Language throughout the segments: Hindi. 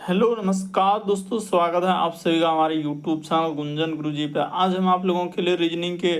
हेलो नमस्कार दोस्तों, स्वागत है आप सभी का हमारे यूट्यूब चैनल गुंजन गुरुजी पे। आज हम आप लोगों के लिए रीजनिंग के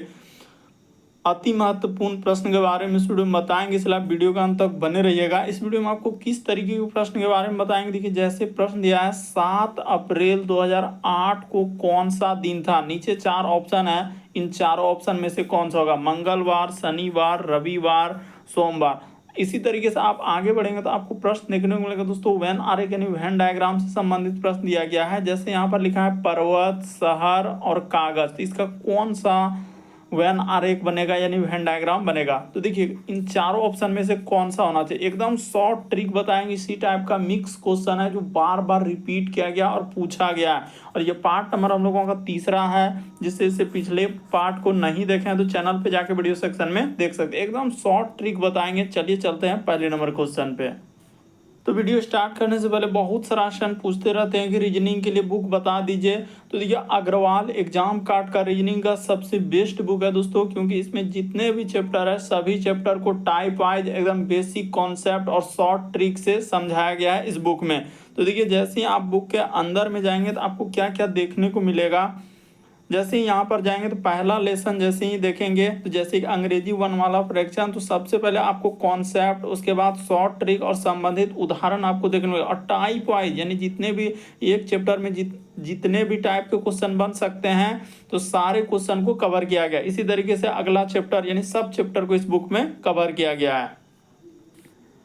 अति महत्वपूर्ण प्रश्न के बारे में इस वीडियो में बताएंगे, इसलिए आप वीडियो का अंत तक बने रहिएगा। इस वीडियो में आपको किस तरीके के प्रश्न के बारे में बताएंगे। देखिए, जैसे प्रश्न दिया है 7 अप्रैल 2008 को कौन सा दिन था। नीचे 4 ऑप्शन है, इन चारों ऑप्शन में से कौन सा होगा। मंगलवार, शनिवार, रविवार, सोमवार। इसी तरीके से आप आगे बढ़ेंगे तो आपको प्रश्न देखने को मिलेगा दोस्तों वेन आरेख यानी वेन डायग्राम से संबंधित प्रश्न दिया गया है। जैसे यहाँ पर लिखा है पर्वत, शहर और कागज, तो इसका कौन सा वेन आरेख बनेगा यानी वेन डायग्राम बनेगा। तो देखिए, इन चारों ऑप्शन में से कौन सा होना चाहिए। एकदम शॉर्ट ट्रिक बताएंगे, इसी टाइप का मिक्स क्वेश्चन है जो बार बार रिपीट किया गया और पूछा गया है। और ये पार्ट नंबर हम लोगों का तीसरा है। जिससे इससे पिछले पार्ट को नहीं देखे हैं तो चैनल पे जाके वीडियो सेक्शन में देख सकते हैं। एकदम शॉर्ट ट्रिक बताएंगे। चलिए चलते हैं पहले नंबर क्वेश्चन पे। तो वीडियो स्टार्ट करने से पहले बहुत सारा क्वेश्चन पूछते रहते हैं कि रीजनिंग के लिए बुक बता दीजिए। तो देखिए, अग्रवाल एग्जाम कार्ड का रीजनिंग का सबसे बेस्ट बुक है दोस्तों, क्योंकि इसमें जितने भी चैप्टर है सभी चैप्टर को टाइप वाइज एकदम बेसिक कॉन्सेप्ट और शॉर्ट ट्रिक से समझाया गया है इस बुक में। तो देखिए, जैसे ही आप बुक के अंदर में जाएंगे तो आपको क्या क्या देखने को मिलेगा। जैसे ही यहाँ पर जाएंगे तो पहला लेसन जैसे ही देखेंगे तो जैसे कि अंग्रेजी वर्णमाला फ्रैक्शन, तो सबसे पहले आपको कॉन्सेप्ट, उसके बाद शॉर्ट ट्रिक और संबंधित उदाहरण आपको देखने मिलेगा। और टाइप वाइज यानी जितने भी एक चैप्टर में जितने भी टाइप के क्वेश्चन बन सकते हैं तो सारे क्वेश्चन को कवर किया गया। इसी तरीके से अगला चैप्टर यानी सब चैप्टर को इस बुक में कवर किया गया है।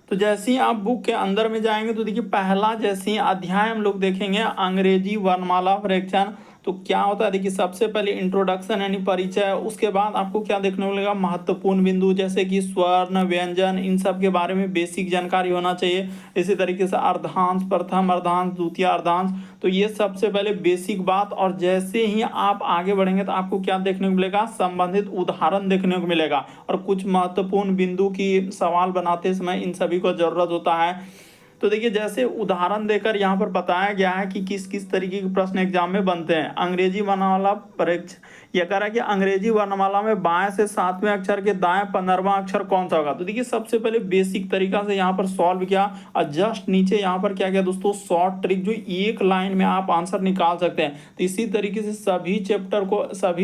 तो जैसे ही आप बुक के अंदर में जाएंगे तो देखिए, पहला जैसे ही अध्याय हम लोग देखेंगे अंग्रेजी वर्णमाला फ्रैक्शन, तो क्या होता है। देखिए, सबसे पहले इंट्रोडक्शन यानी परिचय, उसके बाद आपको क्या देखने को मिलेगा, महत्वपूर्ण बिंदु जैसे कि स्वर्ण, व्यंजन, इन सब के बारे में बेसिक जानकारी होना चाहिए। इसी तरीके से अर्धांश, प्रथम अर्धांश, द्वितीय अर्धांश, तो ये सबसे पहले बेसिक बात। और जैसे ही आप आगे बढ़ेंगे तो आपको क्या देखने को मिलेगा, संबंधित उदाहरण देखने को मिलेगा। और कुछ महत्वपूर्ण बिंदु की सवाल बनाते समय इन सभी को जरूरत होता है। तो देखिए, जैसे उदाहरण देकर यहाँ पर बताया गया है कि किस किस तरीके के प्रश्न एग्जाम में बनते हैं। अंग्रेजी वर्णमाला परीक्षा यह कह रहा है कि अंग्रेजी वर्णमाला में बाएं से 7वें अक्षर के दाएं 15वां अक्षर कौन सा होगा। तो देखिए, सबसे पहले बेसिक तरीका से यहाँ पर सॉल्व किया और जस्ट नीचे यहाँ पर क्या किया दोस्तों, शॉर्ट ट्रिक, जो एक लाइन में आप आंसर निकाल सकते हैं। तो इसी तरीके से सभी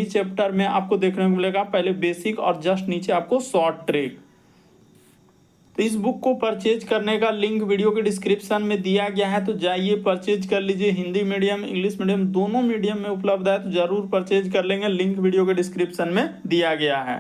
चैप्टर में आपको देखने को मिलेगा, पहले बेसिक और जस्ट नीचे आपको शॉर्ट ट्रिक। तो इस बुक को परचेज करने का लिंक वीडियो के डिस्क्रिप्शन में दिया गया है, तो जाइए परचेज कर लीजिए। हिंदी मीडियम, इंग्लिश मीडियम, दोनों मीडियम में उपलब्ध है, तो जरूर परचेज कर लेंगे। लिंक वीडियो के डिस्क्रिप्शन में दिया गया है।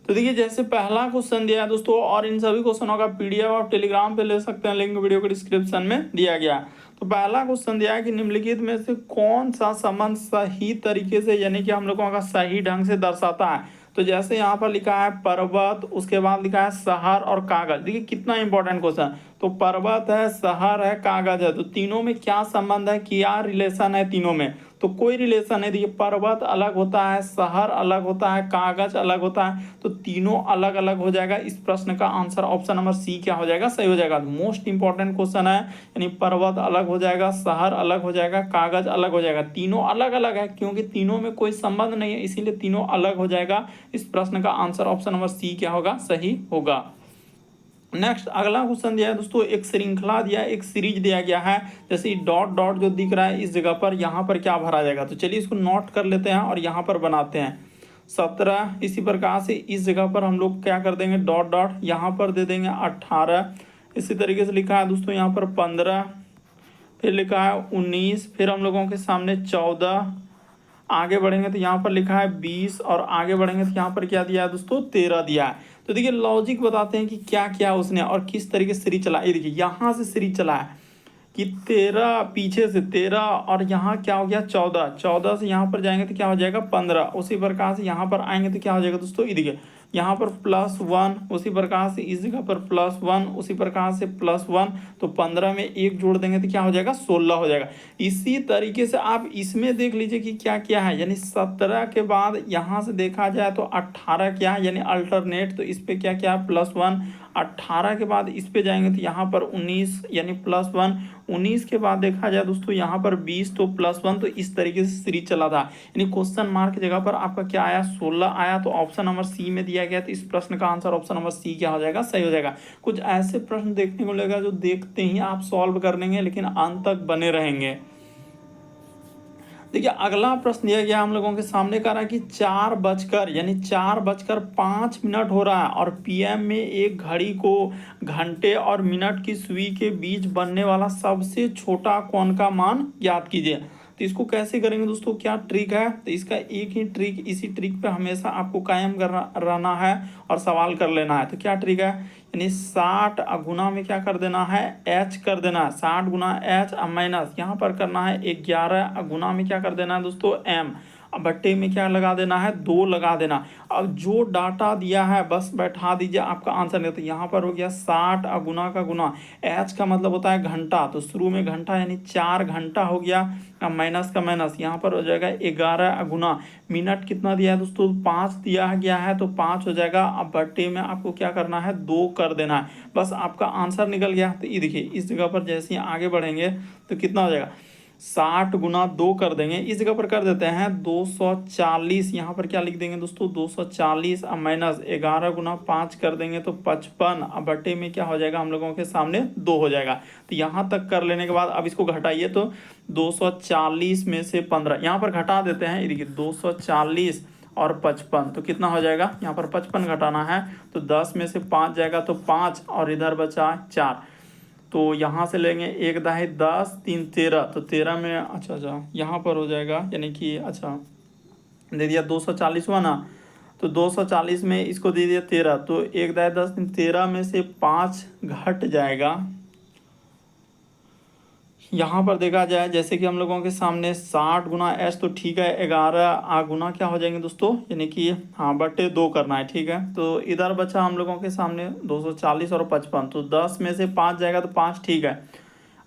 तो देखिए, जैसे पहला क्वेश्चन दिया है दोस्तों, और इन सभी क्वेश्चनों का पीडीएफ आप टेलीग्राम पे ले सकते हैं, लिंक वीडियो के डिस्क्रिप्शन में दिया गया है। तो पहला क्वेश्चन दिया है कि निम्नलिखित में से कौन सा संबंध सही तरीके से यानी कि हम लोगों का सही ढंग से दर्शाता है। तो जैसे यहाँ पर लिखा है पर्वत, उसके बाद लिखा है शहर और कागज। देखिए, कितना इंपॉर्टेंट क्वेश्चन। तो पर्वत है, शहर है, कागज है, तो तीनों में क्या संबंध है, क्या रिलेशन है तीनों में। तो कोई रिलेशन नहीं। देखिए, पर्वत अलग होता है, शहर अलग होता है, कागज अलग होता है, तो तीनों अलग अलग हो जाएगा। इस प्रश्न का आंसर ऑप्शन नंबर सी क्या हो जाएगा, सही हो जाएगा। मोस्ट इंपॉर्टेंट क्वेश्चन है, यानी पर्वत अलग हो जाएगा, शहर अलग हो जाएगा, कागज अलग हो जाएगा। तीनों अलग अलग है क्योंकि तीनों में कोई संबंध नहीं है, इसीलिए तीनों अलग हो जाएगा। इस प्रश्न का आंसर ऑप्शन नंबर सी क्या होगा, सही होगा। नेक्स्ट अगला क्वेश्चन दिया है दोस्तों, एक श्रृंखला दिया है, एक सीरीज दिया गया है। जैसे डॉट डॉट जो दिख रहा है इस जगह पर, यहाँ पर क्या भरा जाएगा। तो चलिए इसको नोट कर लेते हैं और यहाँ पर बनाते हैं 17। इसी प्रकार से इस जगह पर हम लोग क्या कर देंगे, डॉट डॉट, यहाँ पर दे देंगे 18। इसी तरीके से लिखा है दोस्तों यहाँ पर 15, फिर लिखा है 19, फिर हम लोगों के सामने 14। आगे बढ़ेंगे तो यहाँ पर लिखा है 20, और आगे बढ़ेंगे तो यहाँ पर क्या दिया है दोस्तों, 13 दिया है। तो देखिए, लॉजिक बताते हैं कि क्या क्या उसने और किस तरीके से सीरीज चला। ये देखिए, यहाँ से सीरीज चला है कि 13, पीछे से 13, और यहाँ क्या हो गया 14। 14 से यहाँ पर जाएंगे तो क्या हो जाएगा 15। उसी प्रकार से यहाँ पर आएंगे तो क्या हो जाएगा दोस्तों, ये देखिए यहाँ पर +1, उसी प्रकार से इस जगह पर +1, उसी प्रकार से +1, तो 15 में 1 जोड़ देंगे तो क्या हो जाएगा 16 हो जाएगा। इसी तरीके से आप इसमें देख लीजिए कि क्या क्या है, यानी 17 के बाद यहाँ से देखा जाए तो 18 क्या है, यानी अल्टरनेट, तो इस पे क्या क्या है +1, 18 के बाद इस पे जाएंगे तो यहाँ पर 19 यानी +1, 19 के बाद देखा जाए दोस्तों यहाँ पर 20 तो +1, तो इस तरीके से सीरीज चला था। यानी क्वेश्चन मार्क की जगह पर आपका क्या आया, 16 आया। तो ऑप्शन नंबर सी में दिया गया, तो इस प्रश्न का आंसर ऑप्शन नंबर सी क्या हो जाएगा, सही हो जाएगा। कुछ ऐसे प्रश्न देखने को मिलेगा जो देखते ही आप सॉल्व कर लेंगे लेकिन अंत तक बने रहेंगे। देखिए अगला प्रश्न दिया गया हम लोगों के सामने, कह रहा है कि 4:05 हो रहा है और पीएम में एक घड़ी को घंटे और मिनट की सुई के बीच बनने वाला सबसे छोटा कोण का मान ज्ञात कीजिए। तो इसको कैसे करेंगे दोस्तों, क्या ट्रिक है, तो इसका एक ही ट्रिक, इसी ट्रिक पे हमेशा आपको कायम रहना है और सवाल कर लेना है। तो क्या ट्रिक है, यानी 60 गुना में क्या कर देना है, h कर देना है, 60 गुना h माइनस यहाँ पर करना है 11 गुना में क्या कर देना है दोस्तों m, अब बट्टे में क्या लगा देना है, 2 लगा देना। अब जो डाटा दिया है बस बैठा दीजिए, आपका आंसर नहीं। तो यहाँ पर हो गया 60 गुना का गुना, h का मतलब होता है घंटा, तो शुरू में घंटा यानी 4 घंटा हो गया। अब माइनस का माइनस यहाँ पर हो जाएगा 11 गुना, मिनट कितना दिया है दोस्तों, 5 दिया गया है तो 5 हो जाएगा। अब बट्टे में आपको क्या करना है, 2 कर देना है, बस आपका आंसर निकल गया। तो ये देखिए इस जगह पर जैसे ही आगे बढ़ेंगे तो कितना हो जाएगा, 60 गुना 2 कर देंगे, इस जगह पर कर देते हैं 240, यहाँ पर क्या लिख देंगे दोस्तों 240, अब माइनस 11 गुना 5 कर देंगे तो 55, अब बटे में क्या हो जाएगा हम लोगों के सामने 2 हो जाएगा। तो यहाँ तक कर लेने के बाद अब इसको घटाइए, तो 240 में से 15 यहाँ पर घटा देते हैं, ये देखिए 240 और 55 तो कितना हो जाएगा, यहाँ पर 55 घटाना है तो 10 में से 5 जाएगा तो 5 और इधर बचा 4, तो यहाँ से लेंगे 1 दाही 10 3 13, तो 13 में अच्छा यहाँ पर हो जाएगा, यानी कि अच्छा दे दिया 240 हुआ ना, तो 240 में इसको दे दिया 13, तो 1 दाही 10 3 13 में से 5 घट जाएगा। यहाँ पर देखा जाए जैसे कि हम लोगों के सामने 60 गुना एच तो ठीक है, 11 गुना क्या हो जाएंगे दोस्तों, यानी कि हाँ बटे 2 करना है, ठीक है। तो इधर बचा हम लोगों के सामने 240 और 55, तो 10 में से 5 जाएगा तो 5 ठीक है।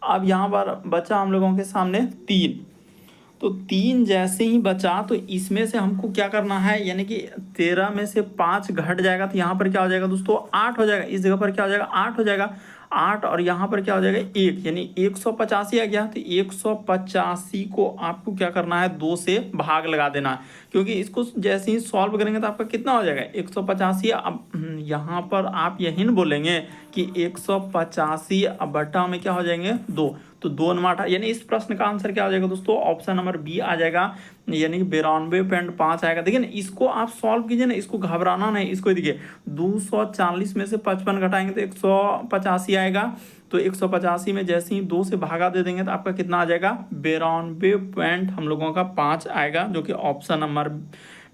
अब यहाँ पर बचा हम लोगों के सामने 3, तो 3 जैसे ही बचा तो इसमें से हमको क्या करना है, यानी कि 13 में से 5 घट जाएगा तो यहाँ पर क्या हो जाएगा दोस्तों 8 हो जाएगा, इस जगह पर क्या हो जाएगा 8 हो जाएगा, 8 और यहाँ पर क्या हो जाएगा 1, यानी 185 आ गया। तो 185 को आपको क्या करना है 2 से भाग लगा देना है, क्योंकि इसको जैसे ही सॉल्व करेंगे तो आपका कितना हो जाएगा 185। अब यहाँ पर आप यही न बोलेंगे कि 185 अब बटा में क्या हो जाएंगे 2, तो 2 नंबर, यानी इस प्रश्न का आंसर क्या हो जाएगा दोस्तों, ऑप्शन नंबर बी आ जाएगा, यानी कि 92.5 आएगा। देखिए ना इसको आप सॉल्व कीजिए ना, इसको घबराना नहीं, इसको देखिए 240 में से 55 घटाएंगे तो 185 आएगा, तो 185 में जैसे ही 2 से भागा दे देंगे तो आपका कितना आ जाएगा 92 हम लोगों का 5 आएगा, जो कि ऑप्शन नंबर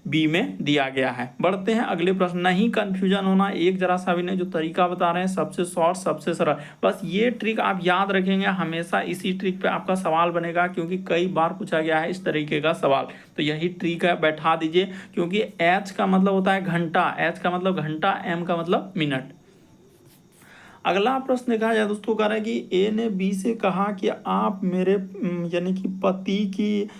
बी में दिया गया है। बढ़ते हैं अगले प्रश्न, नहीं कंफ्यूजन होना, एक जरा सा भी नहीं, जो तरीका बता रहे हैं सबसे शॉर्ट सबसे सरल, बस ये ट्रिक आप याद रखेंगे, हमेशा इसी ट्रिक पे आपका सवाल बनेगा, क्योंकि कई बार पूछा गया है इस तरीके का सवाल। तो यही ट्रिक है, बैठा दीजिए, क्योंकि एच का मतलब होता है घंटा, एच का मतलब घंटा, एम का मतलब मिनट। अगला प्रश्न देखा जाए दोस्तों, कह रहा है कि ए ने बी से कहा कि आप मेरे यानी कि पति की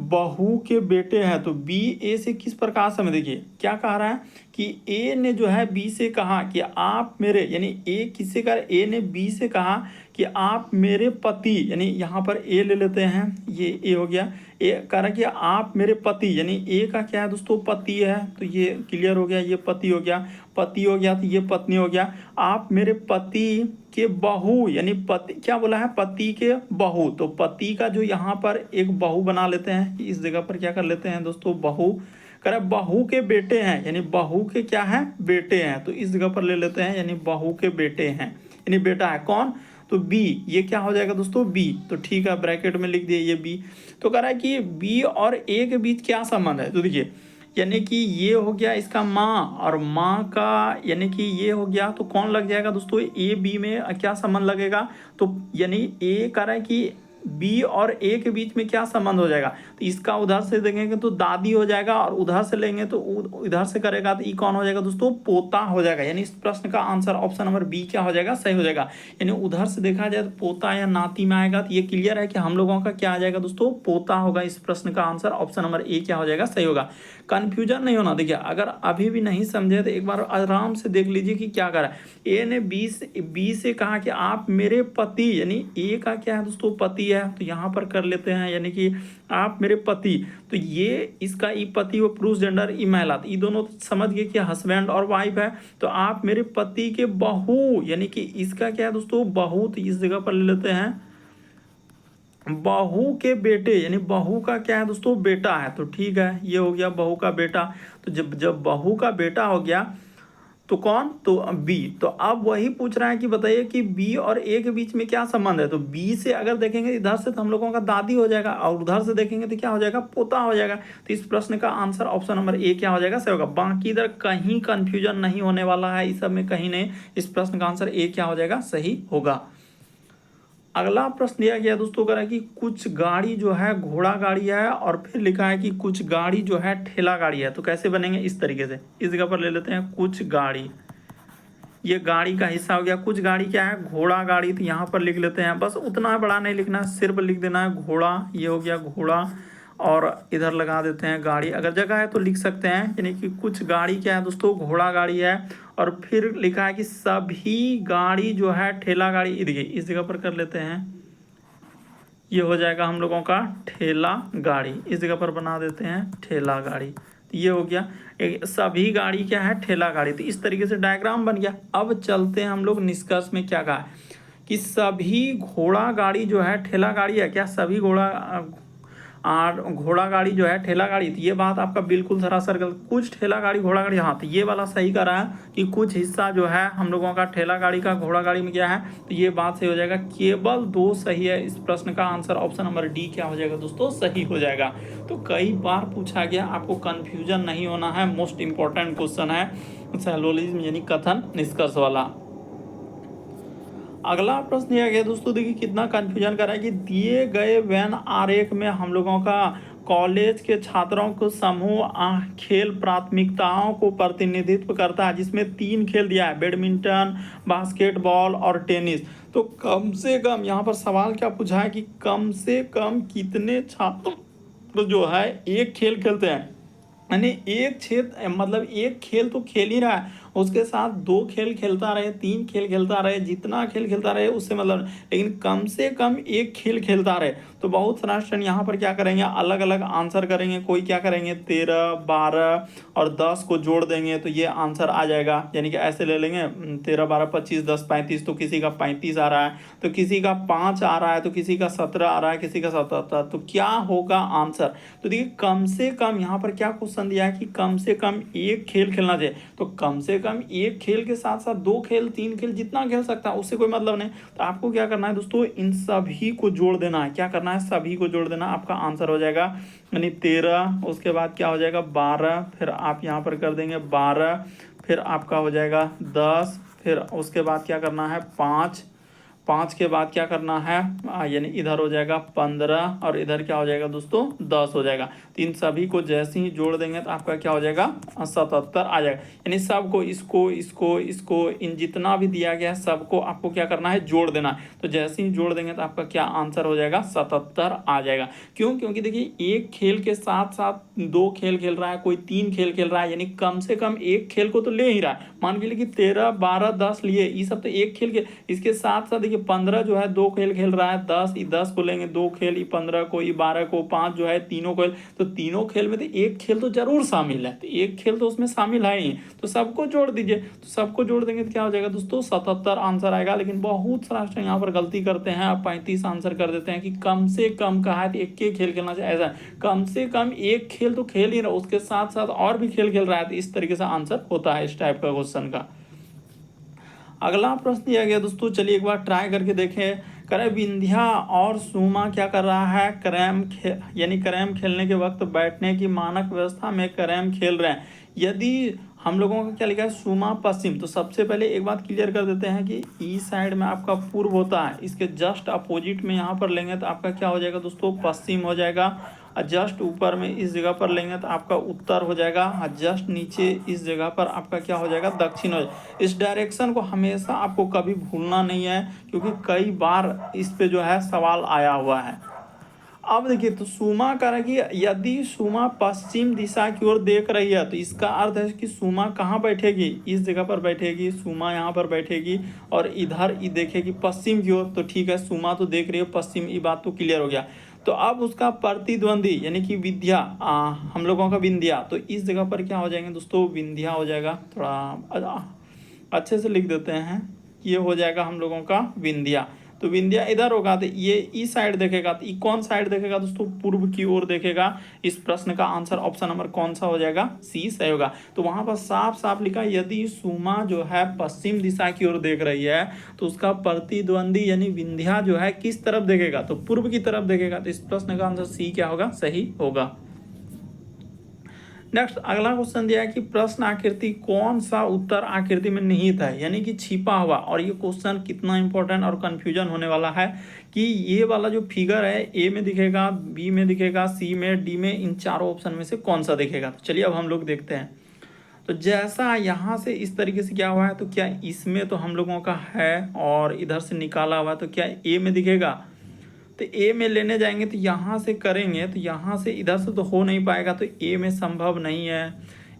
बहू के बेटे हैं, तो बी ए से किस प्रकार से, में देखिए क्या कह रहा है कि ए ने जो है बी से कहा कि आप मेरे, यानी ए किससे कह, ए ने बी से कहा कि आप मेरे पति, यानी यहाँ पर ए ले लेते हैं, ये ए हो गया, ए कह रहा है कि आप मेरे पति, यानी ए का क्या है दोस्तों पति है, तो ये क्लियर हो गया, ये पति हो गया, पति हो गया तो ये पत्नी हो गया, आप मेरे पति के बहू, यानी पति क्या बोला है, पति के बहू, तो पति का जो यहाँ पर एक बहू बना लेते हैं, इस जगह पर क्या कर लेते हैं दोस्तों बहू, करे बहू के बेटे हैं, यानी बहू के क्या है बेटे हैं, तो इस जगह पर ले लेते हैं, यानी बहू के बेटे हैं, यानी बेटा है कौन, तो बी, ये क्या हो जाएगा दोस्तों बी, तो ठीक है ब्रैकेट में लिख दिए ये बी। तो कह रहा है कि बी और ए के बीच क्या संबंध है, तो देखिए यानी कि ये हो गया इसका माँ, और माँ का यानी कि ये हो गया, तो कौन लग जाएगा दोस्तों ए बी में क्या संबंध लगेगा, तो यानी ए कह रहा है कि बी और ए के बीच में क्या संबंध हो जाएगा, तो इसका उधर से देखेंगे तो दादी हो जाएगा, और उधर से लेंगे तो इधर से करेगा तो ई कौन हो जाएगा दोस्तों, पोता हो जाएगा। यानी इस प्रश्न का आंसर ऑप्शन नंबर बी क्या हो जाएगा, सही हो जाएगा। यानी उधर से देखा जाए तो पोता या नाती में आएगा, तो ये क्लियर है कि हम लोगों का क्या आ जाएगा दोस्तों, पोता होगा। इस प्रश्न का आंसर ऑप्शन नंबर ए क्या हो जाएगा, सही होगा। कंफ्यूजन नहीं होना। देखिए अगर अभी भी नहीं समझे तो एक बार आराम से देख लीजिए कि क्या करा। ए ने बी से कहा कि आप मेरे पति, यानी ए का क्या है दोस्तों, पति है, तो यहाँ पर कर लेते हैं, यानी कि आप मेरे पति। तो ये इसका ई पति व पुरुष जेंडर ई महिला, तो ये दोनों समझ गए कि हस्बैंड और वाइफ है। तो आप मेरे पति के बहू, यानी कि इसका क्या है दोस्तों, बहू, तो इस जगह पर ले लेते हैं बहू के बेटे, यानी बहू का क्या है दोस्तों, बेटा है। तो ठीक है, ये हो गया बहू का बेटा। तो जब बहू का बेटा हो गया तो कौन, तो बी। तो अब वही पूछ रहा है कि बताइए कि बी और ए के बीच में क्या संबंध है। तो बी से अगर देखेंगे इधर से तो हम लोगों का दादी हो जाएगा, और उधर से देखेंगे तो क्या हो जाएगा, पोता हो जाएगा। तो इस प्रश्न का आंसर ऑप्शन नंबर ए क्या हो जाएगा, सही होगा। बाकी इधर कहीं कंफ्यूजन नहीं होने वाला है, इस सब में कहीं नहीं। इस प्रश्न का आंसर ए क्या हो जाएगा, सही होगा। अगला प्रश्न दिया गया दोस्तों करा कि कुछ गाड़ी जो है घोड़ा गाड़ी है, और फिर लिखा है कि कुछ गाड़ी जो है ठेला गाड़ी है। तो कैसे बनेंगे, इस तरीके से इस जगह पर ले लेते हैं कुछ गाड़ी, ये गाड़ी का हिस्सा हो गया। कुछ गाड़ी क्या है, घोड़ा गाड़ी, तो यहाँ पर लिख लेते हैं, बस उतना बड़ा नहीं लिखना, सिर्फ लिख देना है घोड़ा। ये हो गया घोड़ा, और इधर लगा देते हैं गाड़ी, अगर जगह है तो लिख सकते हैं। यानी कि कुछ गाड़ी क्या है दोस्तों, घोड़ा गाड़ी है, और फिर लिखा है कि सभी गाड़ी जो है ठेला गाड़ी। देखिए इस जगह पर कर लेते हैं, ये हो जाएगा हम लोगों का ठेला गाड़ी, इस जगह पर बना देते हैं ठेला गाड़ी। तो ये हो गया सभी गाड़ी क्या है, ठेला गाड़ी। तो इस तरीके से डायग्राम बन गया। अब चलते हैं हम लोग निष्कर्ष में, क्या कहा है कि सभी घोड़ा गाड़ी जो है ठेला गाड़ी है। क्या सभी घोड़ा गाड़ी जो है ठेला गाड़ी, तो ये बात आपका बिल्कुल सरासर गलत। कुछ ठेला गाड़ी घोड़ा गाड़ी, हाँ, तो ये वाला सही कर रहा है कि कुछ हिस्सा जो है हम लोगों का ठेला गाड़ी का घोड़ा गाड़ी में क्या है, तो ये बात सही हो जाएगा। केवल 2 सही है। इस प्रश्न का आंसर ऑप्शन नंबर डी क्या हो जाएगा दोस्तों, सही हो जाएगा। तो कई बार पूछा गया, आपको कंफ्यूजन नहीं होना है। मोस्ट इंपॉर्टेंट क्वेश्चन है सैलोलिज्म यानी कथन निष्कर्ष वाला। अगला प्रश्न दिया गया दोस्तों, देखिए कितना कंफ्यूजन कर रहा है कि दिए गए वेन आरेख में हम लोगों का कॉलेज के छात्रों को समूह खेल प्राथमिकताओं को प्रतिनिधित्व करता है, जिसमें 3 खेल दिया है, बैडमिंटन, बास्केटबॉल और टेनिस। तो कम से कम यहाँ पर सवाल क्या पूछा है कि कम से कम कितने छात्र जो है एक खेल खेलते हैं। यानी एक क्षेत्र मतलब एक खेल तो खेल ही रहा है, उसके साथ 2 खेल खेलता रहे, 3 खेल खेलता रहे, जितना खेल खेलता रहे उससे मतलब, लेकिन कम से कम एक खेल खेलता रहे। तो बहुत सारा स्टूडेंट यहाँ पर क्या करेंगे, अलग अलग आंसर करेंगे। कोई क्या करेंगे 13, 12 और 10 को जोड़ देंगे तो ये आंसर आ जाएगा। यानी कि ऐसे ले लेंगे 13, 12, 25, 10, 35। तो किसी का 35 आ रहा है, तो किसी का 5 आ रहा है, तो किसी का 17 आ रहा है, किसी का 77। तो क्या होगा आंसर। तो देखिए कम से कम यहाँ पर क्या क्वेश्चन दिया है कि कम से कम एक खेल खेलना चाहिए। तो कम से कम एक खेल के साथ साथ 2 खेल, 3 खेल, जितना खेल सकता है उससे कोई मतलब नहीं। तो आपको क्या करना है दोस्तों, इन सभी को जोड़ देना है। क्या करना है, सभी को जोड़ देना, आपका आंसर हो जाएगा। यानी 13, उसके बाद क्या हो जाएगा 12, फिर आप यहाँ पर कर देंगे 12, फिर आपका हो जाएगा 10, फिर उसके बाद क्या करना है 5 के बाद क्या करना है, यानी इधर हो जाएगा 15, और इधर क्या हो जाएगा दोस्तों 10 हो जाएगा। तो इन सभी को जैसे ही जोड़ देंगे तो आपका क्या हो जाएगा 77 आ जाएगा। यानी सबको इसको इन जितना भी दिया गया है सबको आपको क्या करना है, जोड़ देना है। तो जैसे ही जोड़ देंगे तो आपका क्या आंसर हो जाएगा 77 आ जाएगा। क्यों, क्योंकि देखिए एक खेल के साथ साथ 2 खेल खेल रहा है, कोई 3 खेल खेल रहा है, यानी कम से कम एक खेल को तो ले ही रहा है। मान के लिए कि 13, 12, 10 लिए, ये सब तो एक खेल के, इसके साथ साथ देखिए 15 जो है 2 खेल खेल रहा है, 10 को लेंगे 2 खेल, ये 15 को, ये 12 को, 5 जो है तीनों खेल। तो तीनों खेल में तो एक खेल तो जरूर शामिल है, तो एक खेल तो उसमें शामिल है ही। तो सबको जोड़ दीजिए, तो सबको जोड़ देंगे तो क्या हो जाएगा दोस्तों 77 आंसर आएगा। लेकिन बहुत सारा स्टूडेंट यहाँ पर गलती करते हैं, आप 35 आंसर कर देते हैं कि कम से कम कहा है तो एक खेल खेलना चाहिए। ऐसा कम से कम एक खेल तो खेल ही रहा, उसके साथ साथ और भी खेल खेल रहा है। तो इस तरीके से आंसर होता है इस टाइप का क्वेश्चन का। अगला प्रश्न दिया गया दोस्तों, चलिए एक बार ट्राई करके देखें। करे विंध्या और सुमा क्या कर रहा है, कैरम खेलने के वक्त बैठने की मानक व्यवस्था में कैरम खेल रहे हैं। यदि हम लोगों का क्या लिखा है, सुमा पश्चिम। तो सबसे पहले एक बात क्लियर कर देते हैं कि ईस्ट साइड में आपका पूर्व होता है, इसके जस्ट अपोजिट में यहाँ पर लेंगे तो आपका क्या हो जाएगा दोस्तों, पश्चिम हो जाएगा। और जस्ट ऊपर में इस जगह पर लेंगे तो आपका उत्तर हो जाएगा। और जस्ट नीचे इस जगह पर आपका क्या हो जाएगा, दक्षिण हो जाएगा। इस डायरेक्शन को हमेशा आपको कभी भूलना नहीं है, क्योंकि कई बार इस पे जो है सवाल आया हुआ है। अब देखिए, तो सुमा करेगी, यदि सुमा पश्चिम दिशा की ओर देख रही है तो इसका अर्थ है कि सुमा कहाँ बैठेगी, इस जगह पर बैठेगी। सुमा यहाँ पर बैठेगी और इधर देखेगी पश्चिम की ओर। तो ठीक है, सुमा तो देख रही है पश्चिम, ये बात तो क्लियर हो गया। तो अब उसका प्रतिद्वंदी यानी कि विद्या, हम लोगों का विंध्या, तो इस जगह पर क्या हो जाएंगे दोस्तों, विंध्या हो जाएगा। थोड़ा अच्छे से लिख देते हैं, ये हो जाएगा हम लोगों का विंध्या। तो विंध्या इधर होगा तो ये इस साइड देखेगा, तो ये कौन साइड देखेगा दोस्तों, पूर्व की ओर देखेगा। इस प्रश्न का आंसर ऑप्शन नंबर कौन सा हो जाएगा, सी सही होगा। तो वहां पर साफ साफ लिखा, यदि सुमा जो है पश्चिम दिशा की ओर देख रही है तो उसका प्रतिद्वंदी यानी विंध्या जो है किस तरफ देखेगा, तो पूर्व की तरफ देखेगा। तो इस प्रश्न का आंसर सी क्या होगा, सही होगा। नेक्स्ट अगला क्वेश्चन दिया है कि प्रश्न आकृति कौन सा उत्तर आकृति में निहित है, यानी कि छिपा हुआ। और ये क्वेश्चन कितना इंपॉर्टेंट और कंफ्यूजन होने वाला है कि ये वाला जो फिगर है, ए में दिखेगा, बी में दिखेगा, सी में, डी में, इन चारों ऑप्शन में से कौन सा दिखेगा। तो चलिए अब हम लोग देखते हैं। तो जैसा यहाँ से इस तरीके से क्या हुआ है, तो क्या इसमें तो हम लोगों का है और इधर से निकाला हुआ है, तो क्या ए में दिखेगा। तो ए में लेने जाएंगे तो यहाँ से करेंगे तो यहाँ से इधर से तो हो नहीं पाएगा, तो ए में संभव नहीं है।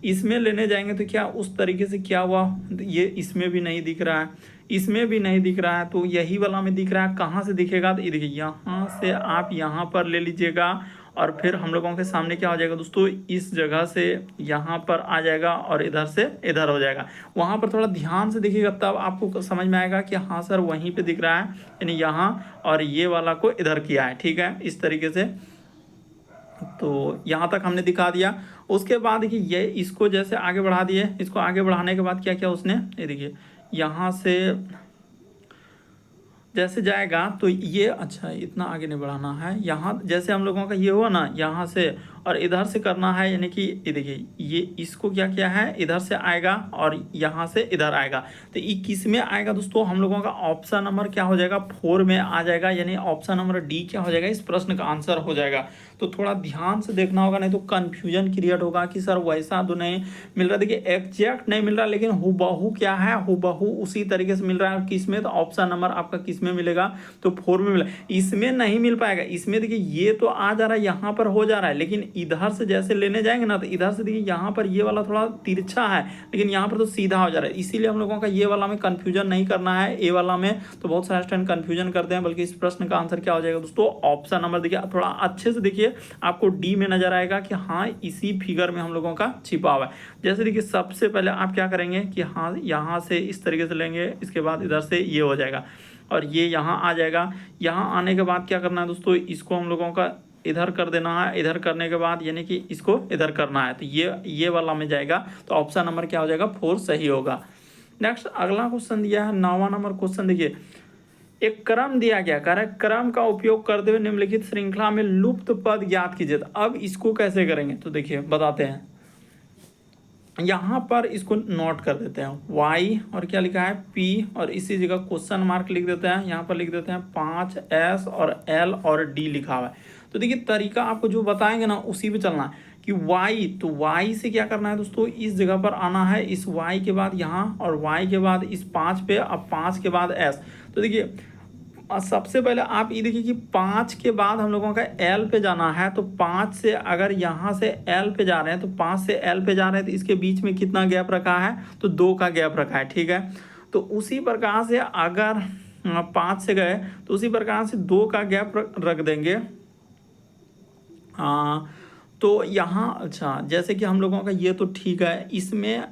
इसमें लेने जाएंगे तो क्या उस तरीके से क्या हुआ, ये इसमें भी नहीं दिख रहा है, इसमें भी नहीं दिख रहा है, तो यही वाला में दिख रहा है। कहाँ से दिखेगा, तो ये देखिए यहाँ से आप यहाँ पर ले लीजिएगा और फिर हम लोगों के सामने क्या हो जाएगा दोस्तों, इस जगह से यहाँ पर आ जाएगा और इधर से इधर हो जाएगा। वहाँ पर थोड़ा ध्यान से देखिएगा तब आपको समझ में आएगा कि हाँ सर वहीं पे दिख रहा है, यानी यहाँ, और ये वाला को इधर किया है। ठीक है, इस तरीके से। तो यहाँ तक हमने दिखा दिया। उसके बाद देखिए ये इसको जैसे आगे बढ़ा दिए, इसको आगे बढ़ाने के बाद क्या किया उसने, ये देखिए यहाँ से जैसे जाएगा तो ये, अच्छा इतना आगे नहीं बढ़ाना है, यहाँ जैसे हम लोगों का ये हुआ ना, यहाँ से और इधर से करना है, यानी कि ये देखिए ये इसको क्या किया है, इधर से आएगा और यहाँ से इधर आएगा। तो ये किस में आएगा दोस्तों, हम लोगों का ऑप्शन नंबर क्या हो जाएगा, 4 में आ जाएगा, यानी ऑप्शन नंबर डी क्या हो जाएगा, इस प्रश्न का आंसर हो जाएगा। तो थोड़ा ध्यान से देखना होगा, नहीं तो कन्फ्यूजन क्रिएट होगा कि सर वैसा तो नहीं मिल रहा। देखिए एग्जैक्ट नहीं मिल रहा, लेकिन हुबहू क्या है, हुबहू उसी तरीके से मिल रहा है। किस में, तो ऑप्शन नंबर आपका किस में मिलेगा, तो 4 में मिला। इसमें नहीं मिल पाएगा, इसमें देखिए ये तो आ जा रहा है, यहाँ पर हो जा रहा है, लेकिन इधर से जैसे लेने जाएंगे ना, तो इधर से देखिए यहाँ पर ये वाला थोड़ा तिरछा है, लेकिन यहाँ पर तो सीधा हो जा रहा है। इसीलिए हम लोगों का ये वाला में कंफ्यूजन नहीं करना है, ए वाला में तो बहुत सारे स्टूडेंट कंफ्यूजन करते हैं, बल्कि इस प्रश्न का आंसर क्या हो जाएगा दोस्तों, ऑप्शन नंबर देखिए थोड़ा अच्छे से देखिए, आपको डी में नजर आएगा कि हाँ इसी फिगर में हम लोगों का छिपा हुआ है। जैसे देखिए सबसे पहले आप क्या करेंगे कि हाँ यहाँ से इस तरीके से लेंगे, इसके बाद इधर से ये हो जाएगा और ये यहाँ आ जाएगा। यहाँ आने के बाद क्या करना है दोस्तों, इसको हम लोगों का इधर कर देना है, इधर करने के बाद यानी कि इसको इधर करना है, तो ये वाला में जाएगा। तो ऑप्शन नंबर क्या हो जाएगा, 4 सही होगा। नेक्स्ट अगला क्वेश्चन दिया है 9वां नंबर क्वेश्चन। देखिए एक क्रम दिया गया, कह रहा है क्रम का उपयोग करते हुए निम्नलिखित श्रृंखला में लुप्त पद ज्ञात कीजिए। अब इसको कैसे करेंगे, तो देखिए बताते हैं। यहाँ पर इसको नोट कर देते हैं, y और क्या लिखा है p, और इसी जगह क्वेश्चन मार्क लिख देते हैं। यहाँ पर लिख देते हैं 5s और l और d लिखा हुआ है। तो देखिए तरीका आपको जो बताएंगे ना उसी पे चलना है कि y, तो y से क्या करना है दोस्तों, इस जगह पर आना है, इस y के बाद यहाँ और y के बाद इस 5 पे, अब 5 के बाद s। तो देखिए सबसे पहले आप ये देखिए कि 5 के बाद हम लोगों का L पे जाना है। तो 5 से अगर यहाँ से L पे जा रहे हैं, तो 5 से L पे जा रहे हैं, तो इसके बीच में कितना गैप रखा है, तो 2 का गैप रखा है। ठीक है, तो उसी प्रकार से अगर 5 से गए तो उसी प्रकार से 2 का गैप रख देंगे। तो यहाँ अच्छा जैसे कि हम लोगों का ये तो ठीक है, इसमें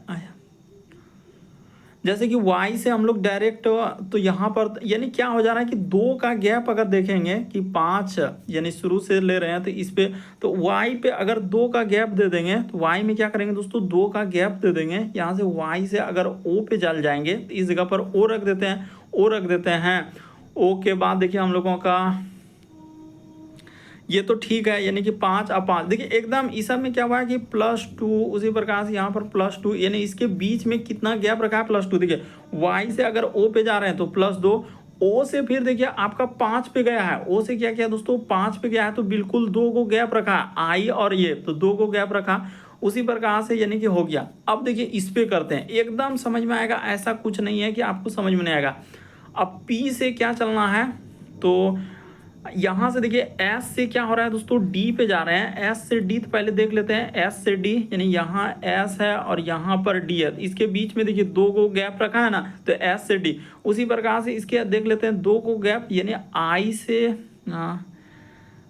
जैसे कि y से हम लोग डायरेक्ट, तो यहाँ पर यानी क्या हो जा रहा है कि 2 का गैप अगर देखेंगे कि 5 यानी शुरू से ले रहे हैं, तो इस पे तो y पे अगर 2 का गैप दे देंगे, तो y में क्या करेंगे दोस्तों, 2 का गैप दे देंगे। यहाँ से y से अगर o पे चल जाएंगे तो इस जगह पर o रख देते हैं, o रख देते हैं। o के बाद देखिए हम लोगों का ये तो ठीक है, यानी कि 5 और 5 देखिए एकदम इस सब में क्या हुआ है कि +2, उसी प्रकार से यहाँ पर +2, यानी इसके बीच में कितना गैप रखा है +2। देखिए y से अगर o पे जा रहे हैं तो +2, o से फिर देखिए आपका 5 पे गया है, o से क्या किया दोस्तों 5 पे गया है, तो बिल्कुल 2 को गैप रखा है i और ये, तो 2 को गैप रखा उसी प्रकार से, यानी कि हो गया। अब देखिए इस पे करते हैं, एकदम समझ में आएगा, ऐसा कुछ नहीं है कि आपको समझ में नहीं आएगा। अब p से क्या चलना है, तो यहाँ से देखिए S से क्या हो रहा है दोस्तों, D पे जा रहे हैं। S से D तो पहले देख लेते हैं, S से D यानी यहाँ S है और यहाँ पर D है, इसके बीच में देखिए 2 को गैप रखा है ना, तो S से D। उसी प्रकार से इसके देख लेते हैं 2 को गैप, यानी I से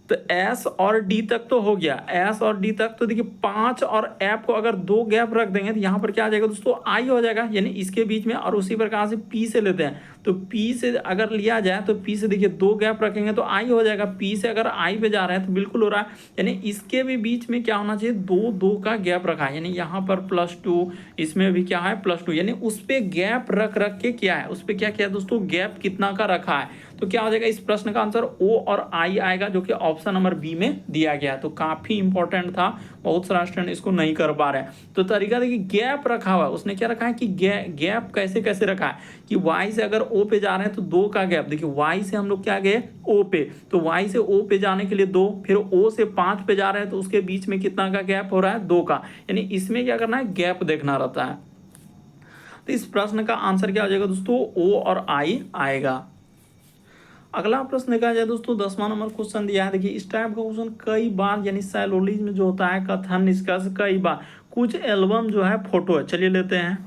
तो S और D तक तो हो गया, S और D तक। तो देखिए 5 और F को अगर 2 गैप रख देंगे तो यहाँ पर क्या आ जाएगा दोस्तों, I हो जाएगा, यानी इसके बीच में। और उसी प्रकार से P से लेते हैं, तो P से अगर लिया जाए तो P से देखिए 2 गैप रखेंगे तो I हो जाएगा। P से अगर I पे जा रहे हैं तो बिल्कुल हो रहा है, यानी इसके भी बीच में क्या होना चाहिए, 2 का गैप रखा है, यानी यहाँ पर +2, इसमें भी क्या है +2, यानी उस पर गैप रख के क्या है, उस पर क्या किया दोस्तों, गैप कितना का रखा है। तो क्या हो जाएगा, इस प्रश्न का आंसर O और I आएगा, जो कि ऑप्शन नंबर बी में दिया गया है। तो काफी इंपॉर्टेंट था, बहुत सारा स्टूडेंट इसको नहीं कर पा रहे हैं। तो तरीका देखिए, गैप रखा हुआ है, उसने क्या रखा है कि गैप कैसे कैसे रखा है कि y से अगर O पे जा रहे हैं तो 2 का गैप। देखिए y से हम लोग क्या गए O पे, तो y से O पे जाने के लिए 2, फिर O से 5 पे जा रहे हैं तो उसके बीच में कितना का गैप हो रहा है, 2 का, यानी इसमें क्या करना है, गैप देखना रहता है। तो इस प्रश्न का आंसर क्या हो जाएगा दोस्तों, O और I आएगा। अगला प्रश्न देखा जाए दोस्तों, 10वां नंबर क्वेश्चन दिया है। देखिए इस टाइप का क्वेश्चन कई बार, यानी साइलोलिज्म जो होता है, कथन निष्कर्ष, कई बार कुछ एल्बम जो है फोटो है, चलिए लेते हैं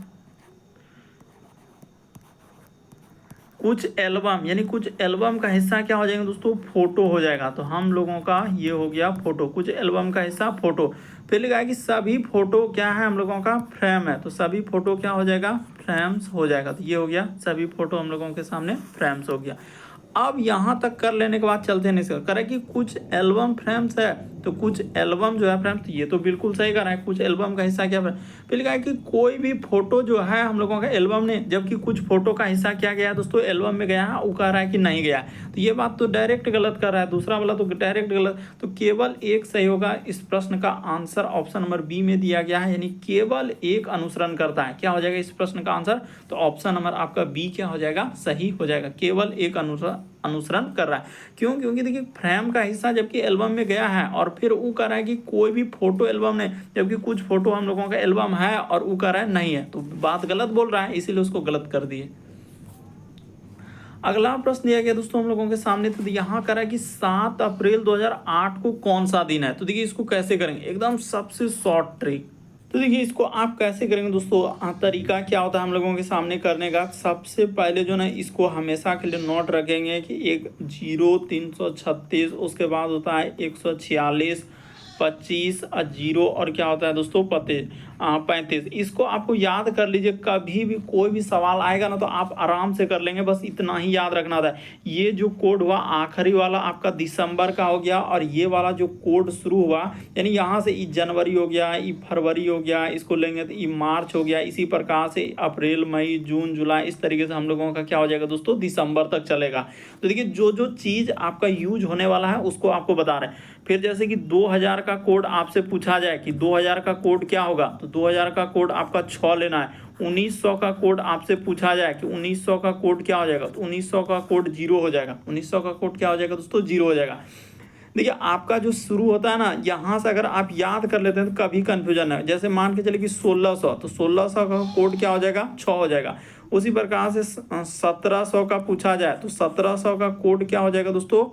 कुछ एल्बम, यानी कुछ एल्बम का हिस्सा क्या हो जाएगा दोस्तों, फोटो हो जाएगा। तो हम लोगों का ये हो गया फोटो, कुछ एल्बम का हिस्सा फोटो। फिर लिखा है कि सभी फोटो क्या है, हम लोगों का फ्रेम है, तो सभी फोटो क्या हो जाएगा, फ्रेम्स हो जाएगा। तो ये हो गया, सभी फोटो हम लोगों के सामने फ्रेम्स हो गया। अब यहाँ तक कर लेने के बाद चलते हैं निष्कर्ष, करें कि कुछ एल्बम फ्रेम्स है, तो कुछ एल्बम जो है फ्रेम्स, तो ये तो बिल्कुल सही कर रहा है, कुछ एल्बम का हिस्सा क्या है। फिर लिखा है कि कोई भी फोटो जो है हम लोगों का एल्बम ने, जबकि कुछ फोटो का हिस्सा क्या गया दोस्तों, एल्बम में गया है, वो कह रहा है कि नहीं गया। तो ये बात तो डायरेक्ट गलत कर रहा है, दूसरा वाला तो डायरेक्ट गलत, तो केवल एक सही होगा। इस प्रश्न का आंसर ऑप्शन नंबर बी में दिया गया है, यानी केवल एक अनुसरण करता है। क्या हो जाएगा इस प्रश्न का आंसर, तो ऑप्शन नंबर आपका बी क्या हो जाएगा, सही हो जाएगा, केवल एक अनुसरण कर रहा है। क्यों, क्योंकि देखिए फ्रेम का हिस्सा जबकि एल्बम में गया है, और फिर वो कह रहा है कि कोई भी फोटो एल्बम नहीं, जबकि कुछ फोटो हम लोगों का एल्बम है और वो कह रहा है नहीं है, तो बात गलत बोल रहा है, इसीलिए उसको गलत कर दिए। अगला प्रश्न दिया गया दोस्तों हम लोगों के सामने, तो यहाँ कह रहा है कि 7 अप्रैल 2008 को कौन सा दिन है। तो देखिए इसको कैसे करेंगे, एकदम सबसे शॉर्ट ट्रिक। तो देखिए इसको आप कैसे करेंगे दोस्तों, तरीका क्या होता है हम लोगों के सामने करने का। सबसे पहले जो ना, इसको हमेशा के लिए नोट रखेंगे कि एक 0 336, उसके बाद होता है 146, 25 और 0, और क्या होता है दोस्तों 35। इसको आपको याद कर लीजिए, कभी भी कोई भी सवाल आएगा ना तो आप आराम से कर लेंगे, बस इतना ही याद रखना था। ये जो कोड हुआ आखिरी वाला आपका दिसंबर का हो गया, और ये वाला जो कोड शुरू हुआ, यानी यहाँ से ई जनवरी हो गया, ई फरवरी हो गया, इसको लेंगे तो ई मार्च हो गया, इसी प्रकार से अप्रैल, मई, जून, जुलाई, इस तरीके से हम लोगों का क्या हो जाएगा दोस्तों, दिसंबर तक चलेगा। तो देखिए जो जो चीज़ आपका यूज होने वाला है उसको आपको बता रहे हैं। फिर जैसे कि 2000 का कोड आपसे पूछा जाए कि 2000 का कोड क्या होगा, तो 2000 का कोड आपका 6 लेना है। 1900 का कोड आपसे पूछा जाए कि 1900 का कोड क्या हो जाएगा, तो 1900 का कोड 0 हो जाएगा। 1900 का कोड क्या हो जाएगा दोस्तों, 0 हो जाएगा। देखिए आपका जो शुरू होता है ना, यहाँ से अगर आप याद कर लेते हैं तो कभी कन्फ्यूजन है। जैसे मान के चले कि 1600, तो 1600 का कोड क्या हो जाएगा, 6 हो जाएगा। उसी प्रकार से 1700 का पूछा जाए तो 1700 का कोड क्या हो जाएगा दोस्तों,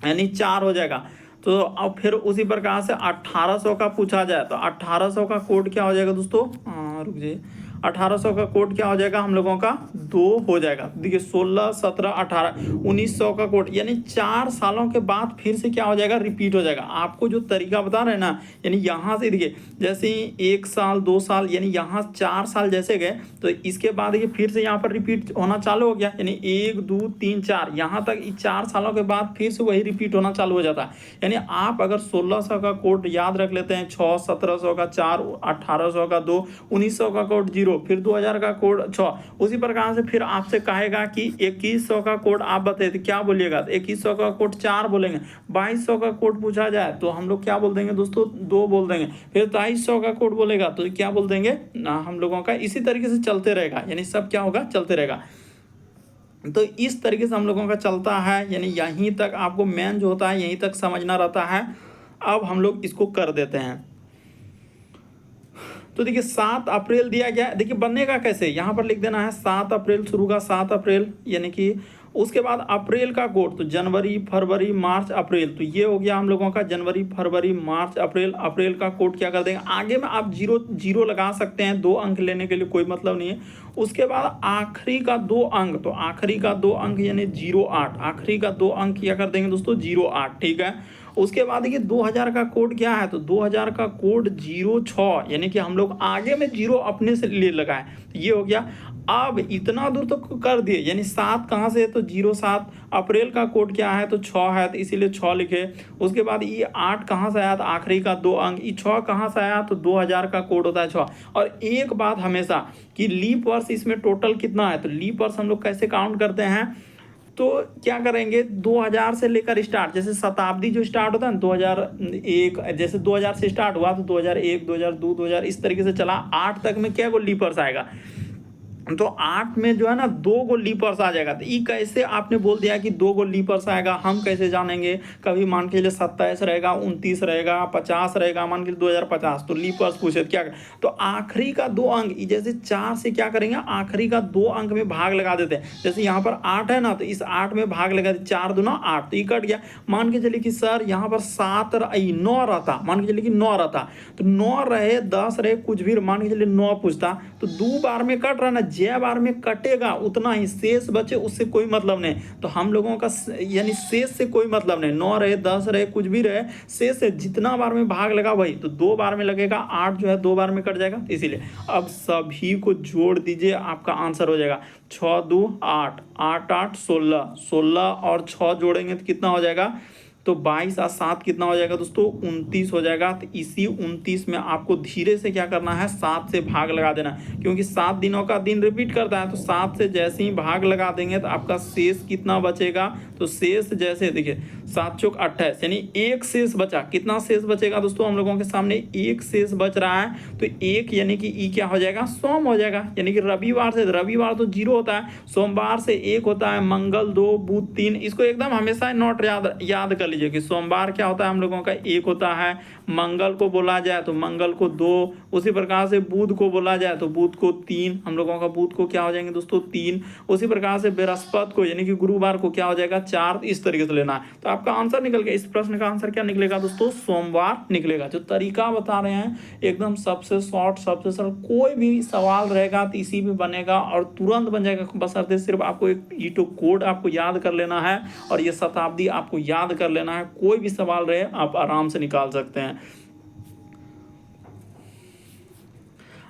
यानी 4 हो जाएगा। तो अब फिर उसी प्रकार से 1800 का पूछा जाए तो 1800 का कोड क्या हो जाएगा दोस्तों, रुक जाइए, 1800 का कोड क्या हो जाएगा हम लोगों का, 2 हो जाएगा। देखिए 16, 17, 18, 1900 का कोड, यानी 4 सालों के बाद फिर से क्या हो जाएगा, रिपीट हो जाएगा। आपको जो तरीका बता रहे हैं ना, यानी यहाँ से देखिए जैसे 1 साल 2 साल, यानी यहाँ 4 साल जैसे गए तो इसके बाद देखिए फिर से यहाँ पर रिपीट होना चालू हो गया, यानी 1 2 3 4, यहाँ तक 4 सालों के बाद फिर से वही रिपीट होना चालू हो जाता है। यानी आप अगर 1600 का कोड याद रख लेते हैं, 6, 1700 का 4, 1800 का 2, 1900 का कोड 0, 0, फिर 2000 का कोड 6। उसी प्रकार से फिर आपसे कहेगा कि 2100 का कोड आप बताइए, तो क्या बोलिएगा? तो 2100 का कोड 4 बोलेंगे। 2200 का कोड पूछा जाए तो हम लोग क्या बोल देंगे दोस्तों? 2 बोल देंगे। फिर 2300 का कोड बोलेगा तो क्या बोल देंगे हम लोगों का? इसी तरीके से चलते रहेगा, यानी सब क्या होगा? चलते रहेगा। तो इस तरीके से हम लोगों का चलता है, यानी यहीं तक आपको मेन जो होता है यहीं तक समझना रहता है। अब हम लोग इसको कर देते हैं। तो देखिए 7 अप्रैल दिया गया, देखिए बनेगा कैसे, यहाँ पर लिख देना है 7 अप्रैल शुरू का 7 अप्रैल, यानी कि उसके बाद अप्रैल का कोड, तो जनवरी फरवरी मार्च अप्रैल, तो ये हो गया हम लोगों का जनवरी फरवरी मार्च अप्रैल। अप्रैल का कोड क्या कर देंगे? आगे में आप जीरो जीरो लगा सकते हैं, 2 अंक लेने के लिए कोई मतलब नहीं है। उसके बाद आखिरी का 2 अंक, तो आखिरी का 2 अंक यानी 08, आखिरी का 2 अंक क्या कर देंगे दोस्तों? 08, ठीक है। उसके बाद देखिए 2000 का कोड क्या है? तो 2000 का कोड 06, यानी कि हम लोग आगे में 0 अपने से लिए लगाए, तो ये हो गया। अब इतना दूर तो कर दिए, यानी 7 कहाँ से है? तो 07। अप्रैल का कोड क्या है? तो 6 है, तो इसीलिए 6 लिखे। उसके बाद ये 8 कहाँ से आया? तो आखिरी का 2 अंक। ये 6 कहाँ से आया? तो 2000 का कोड होता है 6। और एक बात हमेशा कि लीप वर्ष इसमें टोटल कितना है? तो लीप वर्ष हम लोग कैसे काउंट करते हैं? तो क्या करेंगे? 2000 से लेकर स्टार्ट, जैसे शताब्दी जो स्टार्ट होता है ना 2001, जैसे 2000 से स्टार्ट हुआ तो 2001 2002 2000 इस तरीके से चला, 8 तक में क्या को लीपर्स आएगा? तो 8 में जो है ना 2 गो लीपर्स आ जाएगा। तो ये कैसे आपने बोल दिया कि 2 गो लीपर्स आएगा, हम कैसे जानेंगे? कभी मान के चलिए 27 रहेगा, 29 रहेगा, 50 रहेगा, मान के 2050, तो लीपर्स पूछे तो क्या? तो आखिरी का 2 अंक, जैसे 4 से क्या करेंगे? आखिरी का 2 अंक में भाग लगा देते हैं। जैसे यहाँ पर 8 है ना, तो इस 8 में भाग लगा देते, 4 दूना 8, तो ये कट गया। मान के चलिए कि सर यहाँ पर 9 रहता, मान के चलिए कि 9 रहता, तो 9 रहे 10 रहे कुछ भी, मान के चलिए 9 पूछता, तो 2 बार में कट रहा ना, जय बार में कटेगा उतना ही शेष बचे, उससे कोई मतलब नहीं। तो हम लोगों का यानी शेष से कोई मतलब नहीं, 9 रहे 10 रहे कुछ भी रहे, शेष से जितना बार में भाग लगा वही, तो 2 बार में लगेगा, 8 जो है 2 बार में कट जाएगा, इसीलिए। अब सभी को जोड़ दीजिए, आपका आंसर हो जाएगा 6 2 8, 8 8 16, 16 और 6 जोड़ेंगे तो कितना हो जाएगा? तो 22 और 7 कितना हो जाएगा दोस्तों? 29 हो जाएगा। तो इसी 29 में आपको धीरे से क्या करना है? 7 से भाग लगा देना, क्योंकि 7 दिनों का दिन रिपीट करता है, तो 7 से जैसे ही भाग लगा देंगे तो आपका शेष कितना बचेगा? तो शेष जैसे देखिए 7 चौक 28, यानी एक शेष बचा। कितना शेष बचेगा दोस्तों? हम लोगों के सामने एक शेष बच रहा है, तो एक यानी कि ई क्या हो जाएगा? सोम हो जाएगा, यानी कि रविवार से, रविवार तो 0 होता है, सोमवार से 1 होता है, मंगल 2 बुध 3, इसको एकदम हमेशा नोट याद कर लीजिए कि सोमवार क्या होता है हम लोगों का? 1 होता है, मंगल को बोला जाए तो मंगल को 2, उसी प्रकार से बुध को बोला जाए तो बुध को 3, हम लोगों का बुध को क्या हो जाएंगे दोस्तों? 3, उसी प्रकार से बृहस्पति को यानी कि गुरुवार को क्या हो जाएगा? 4, इस तरीके से लेना है। तो आपका आंसर निकल गया, इस प्रश्न का आंसर क्या निकलेगा दोस्तों? सोमवार निकलेगा। जो तरीका बता रहे हैं एकदम सबसे शॉर्ट सबसे सरल, कोई भी सवाल रहेगा तो इसी में बनेगा और तुरंत बन जाएगा, बशर्ते सिर्फ आपको एक ईटो कोड आपको याद कर लेना है और ये शताब्दी आपको याद कर लेना है। कोई भी सवाल रहे आप आराम से निकाल सकते हैं।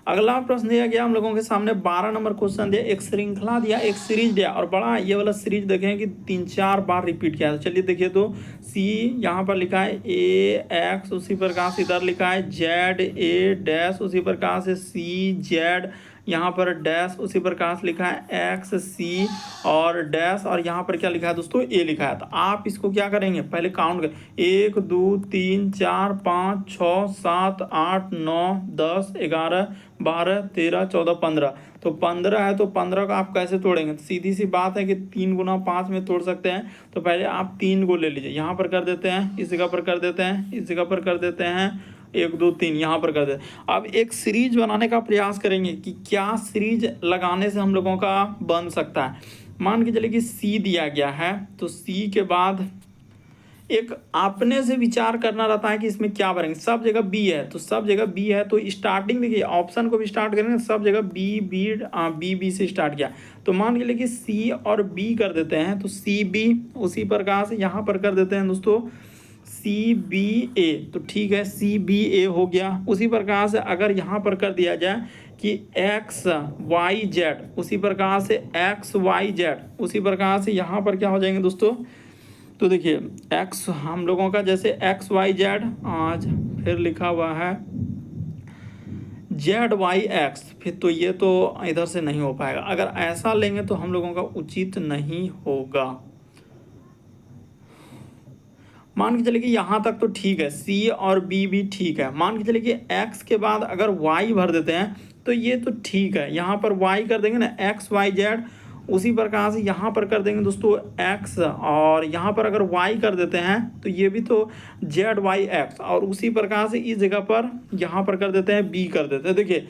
अगला प्रश्न दिया गया हम लोगों के सामने 12 नंबर क्वेश्चन दिया, एक श्रृंखला दिया, एक सीरीज दिया और बड़ा ये वाला सीरीज देखें कि 3-4 बार रिपीट किया है। चलिए देखिए, तो सी यहाँ पर लिखा है ए एक्स, उसी प्रकार से इधर लिखा है जेड ए डैश, उसी प्रकार से सी जेड, यहाँ पर डैश, उसी प्रकार से लिखा है एक्स सी और डैश, और यहाँ पर क्या लिखा है दोस्तों? ए लिखा है। तो आप इसको क्या करेंगे? पहले काउंट कर, 1 2 3 4 5 6 7 8 9 10 11 12 13 14 15, तो 15 है, तो 15 का आप कैसे तोड़ेंगे? तो सीधी सी बात है कि 3 गुना 5 में तोड़ सकते हैं। तो पहले आप 3 को ले लीजिए, यहाँ पर कर देते हैं, इस जगह पर कर देते हैं, इस जगह पर कर देते हैं, 1 2 3 यहाँ पर कर देते हैं। अब एक सीरीज बनाने का प्रयास करेंगे कि क्या सीरीज लगाने से हम लोगों का बन सकता है। मान के चलिए कि सी दिया गया है, तो सी के बाद एक अपने से विचार करना रहता है कि इसमें क्या भरेंगे। सब जगह बी है, तो सब जगह बी है, तो स्टार्टिंग देखिए ऑप्शन को भी स्टार्ट करेंगे, सब जगह बी से स्टार्ट किया। तो मान के लिए कि सी और बी कर देते हैं, तो सी बी, उसी प्रकार से यहाँ पर कर देते हैं दोस्तों सी बी ए, तो ठीक है सी बी ए हो गया। उसी प्रकार से अगर यहाँ पर कर दिया जाए कि एक्स वाई जेड, उसी प्रकार से एक्स वाई जेड, उसी प्रकार से यहाँ पर क्या हो जाएंगे दोस्तों? तो देखिए एक्स हम लोगों का जैसे एक्स वाई जेड, आज फिर लिखा हुआ है जेड वाई एक्स, फिर तो ये तो इधर से नहीं हो पाएगा। अगर ऐसा लेंगे तो हम लोगों का उचित नहीं होगा। मान के चलिए कि यहाँ तक तो ठीक है, सी और बी भी ठीक है। मान के चलिए कि एक्स के बाद अगर वाई भर देते हैं तो ये तो ठीक है। यहाँ पर वाई कर देंगे ना, एक्स वाई जेड। उसी प्रकार से यहाँ पर कर देंगे दोस्तों एक्स, और यहाँ पर अगर वाई कर देते हैं तो ये भी तो जेड वाई एक्स, और उसी प्रकार से इस जगह पर यहाँ पर कर देते हैं बी कर देते हैं। देखिए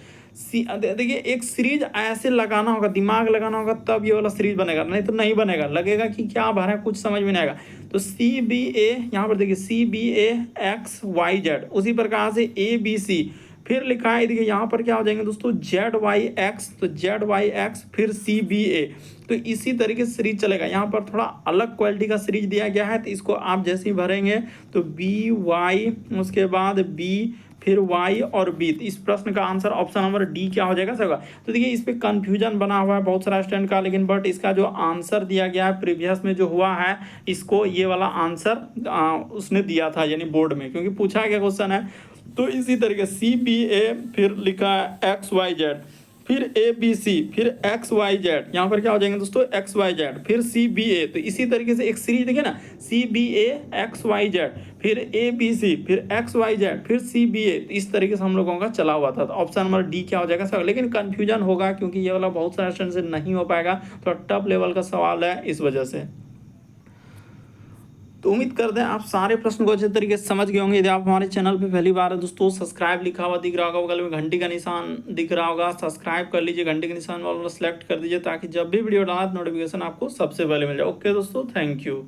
देखिए एक सीरीज ऐसे लगाना होगा, दिमाग लगाना होगा, तब ये वाला सीरीज बनेगा, नहीं तो नहीं बनेगा। लगेगा कि क्या भरा है, कुछ समझ में नहीं आएगा। तो सी बी ए, यहाँ पर देखिए सी बी ए एक्स वाई जेड, उसी प्रकार से ए बी सी, फिर लिखा है देखिए यहाँ पर क्या हो जाएंगे दोस्तों जेड वाई एक्स, तो जेड वाई एक्स फिर सी बी ए। तो इसी तरीके से सीरीज चलेगा। यहाँ पर थोड़ा अलग क्वालिटी का सीरीज दिया गया है, तो इसको आप जैसे ही भरेंगे तो बी वाई, उसके बाद बी, फिर y और b। तो इस प्रश्न का आंसर ऑप्शन नंबर डी क्या हो जाएगा सर? तो देखिए इस पे कंफ्यूजन बना हुआ है बहुत सारा स्टूडेंट का, लेकिन बट इसका जो आंसर दिया गया है प्रीवियस में जो हुआ है, इसको ये वाला आंसर उसने दिया था यानी बोर्ड में, क्योंकि पूछा गया क्वेश्चन है। तो इसी तरीके सी बी ए, फिर लिखा है एक्स वाई जेड, फिर ए बी सी, फिर एक्स वाई जेड, यहाँ पर क्या हो जाएंगे दोस्तों एक्स वाई जेड, फिर सी बी ए। तो इसी तरीके से एक सीरीज देखिए ना, सी बी ए एक्स वाई जेड, फिर ए बी सी, फिर एक्स वाई जेड, फिर सी बी ए। तो इस तरीके से हम लोगों का चला हुआ था। तो ऑप्शन नंबर डी क्या हो जाएगा सर? लेकिन कंफ्यूजन होगा क्योंकि ये वाला बहुत सारे स्टूडेंट से नहीं हो पाएगा, थोड़ा टफ लेवल का सवाल है इस वजह से। तो उम्मीद करते हैं आप सारे प्रश्न को अच्छे तरीके से समझ गए होंगे। यदि आप हमारे चैनल पे पहली बार है दोस्तों, सब्सक्राइब लिखा हुआ दिख रहा होगा, बगल में घंटी का निशान दिख रहा होगा, सब्सक्राइब कर लीजिए, घंटी के निशान वाला सेलेक्ट कर दीजिए, ताकि जब भी वीडियो डाला नोटिफिकेशन आपको सबसे पहले मिल जाए। ओके दोस्तों, थैंक यू।